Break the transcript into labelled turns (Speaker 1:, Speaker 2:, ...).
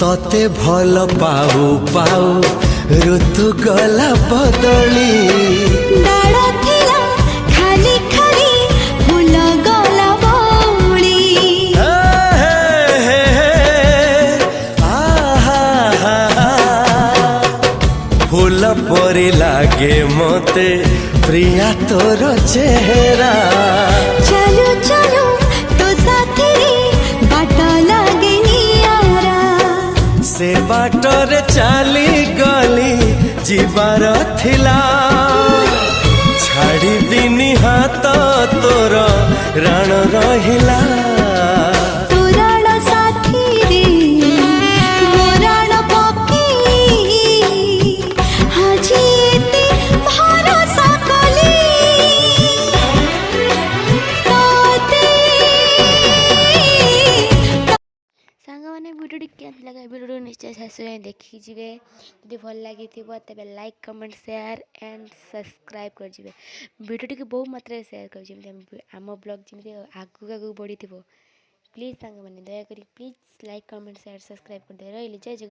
Speaker 1: तते भल पाऊ पाऊ ऋतु गला बदली
Speaker 2: डाळ थिला खाली खाली फूल गला बौली
Speaker 1: फूल परी लागे मते प्रिया तोर चेहरा
Speaker 2: चलो चलो तो साथी बाट लागे नियारा
Speaker 1: से बाटरे चली गली जीवार थिला छाड़ीबिनी हाथ तोर राण रहिला
Speaker 2: तोराण साथी रे मोराण पकी हाजी एते भरोसा कली तोते सांग मैंने भिडियो केमती लगा भिडियो निश्चय शेष देखी जी जब भल लगी तेज like comment share and subscribe कर जी भिडियो टी बहु मात्रा शेयर कर आम ब्लॉग जमी आगू आगू बढ़ी प्लीज सांग मैंने दयाकोरी please like comment share subscribe कर दे रही जय जगन्नाथ।